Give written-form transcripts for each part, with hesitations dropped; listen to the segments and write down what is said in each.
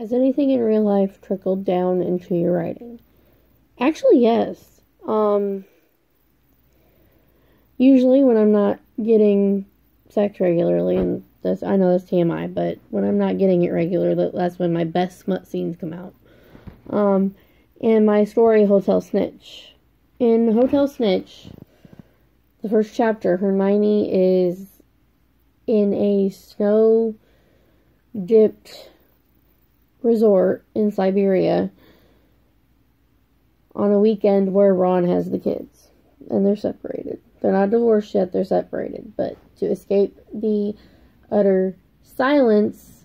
Has anything in real life trickled down into your writing? Actually, yes. Usually when I'm not getting sex regularly, and this I know that's TMI, but when I'm not getting it regular, that's when my best smut scenes come out. Um, in my story, Hotel Snitch. In Hotel Snitch, the first chapter, Hermione is in a snow-dipped resort in Siberia on a weekend where Ron has the kids. And they're separated. They're not divorced yet, they're separated. But to escape the utter silence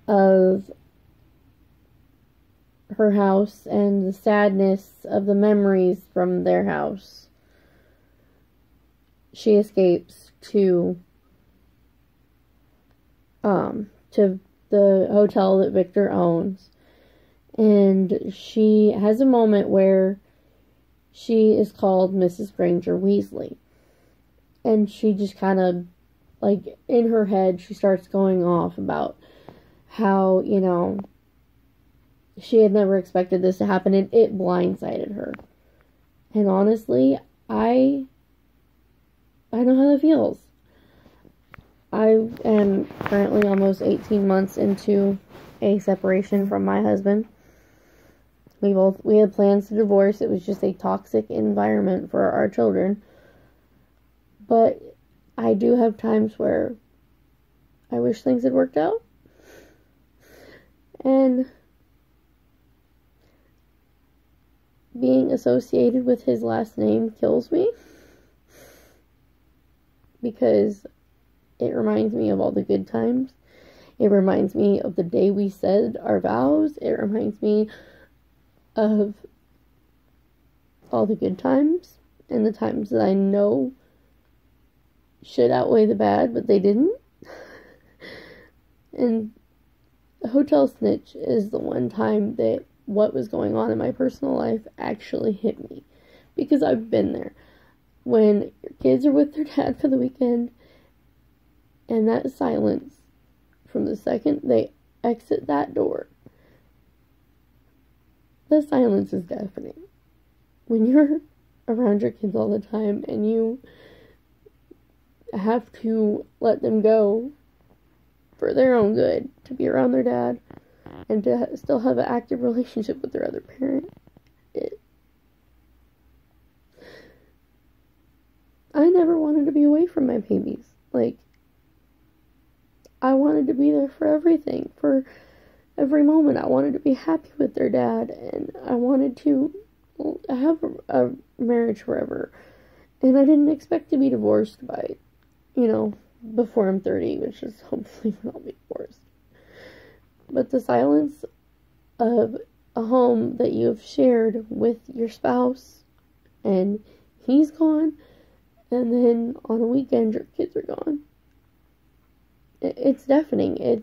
of her house and the sadness of the memories from their house, she escapes to the hotel that Victor owns. And she has a moment where she is called Mrs. Granger Weasley. And she just kind of, like, in her head, she starts going off about how, you know, she had never expected this to happen, and it blindsided her. And honestly, I know how that feels. I am currently almost 18 months into a separation from my husband. We had plans to divorce. It was just a toxic environment for our children. But I do have times where I wish things had worked out. And being associated with his last name kills me. Because it reminds me of all the good times. It reminds me of the day we said our vows. It reminds me of all the good times and the times that I know should outweigh the bad, but they didn't. And Hotel Snitch is the one time that what was going on in my personal life actually hit me, because I've been there. When your kids are with their dad for the weekend, and that silence from the second they exit that door, the silence is deafening. When you're around your kids all the time and you have to let them go for their own good, to be around their dad and to still have an active relationship with their other parent, I never wanted to be away from my babies. Like, I wanted to be there for everything, for every moment. I wanted to be happy with their dad, and I wanted to have a marriage forever. And I didn't expect to be divorced by, before I'm 30, which is hopefully when I'll be divorced. But the silence of a home that you have shared with your spouse, and he's gone, and then on a weekend your kids are gone. It's deafening. It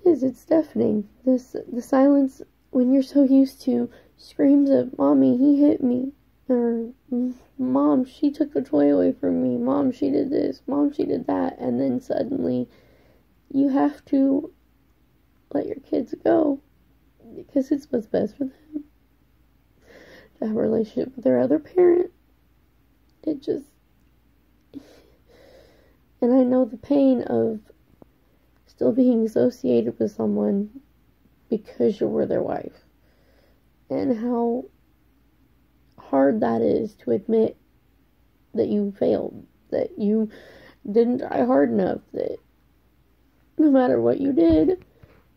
is. It's deafening. The silence when you're so used to screams of "Mommy, he hit me," or "Mom, she took a toy away from me," "Mom, she did this," "Mom, she did that," and then suddenly you have to let your kids go because it's what's best for them to have a relationship with their other parent. And I know the pain of still being associated with someone because you were their wife, and how hard that is to admit that you failed, that you didn't try hard enough, that no matter what you did,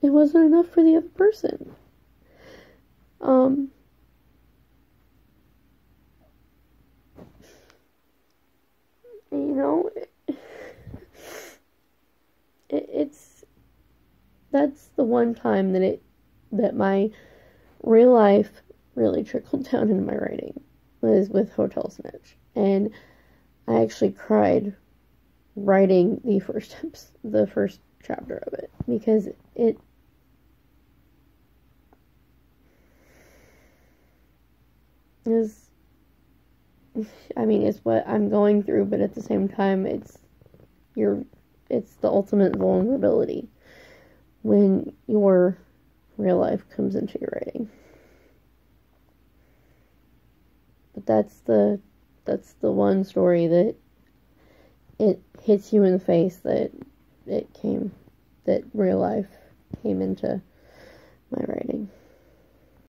it wasn't enough for the other person. That's the one time that my real life really trickled down into my writing, was with Hotel Snitch. And I actually cried writing the first chapter of it, because it is I mean, it's what I'm going through, but at the same time, it's the ultimate vulnerability when your real life comes into your writing. But that's the one story that it hits you in the face that real life came into my writing.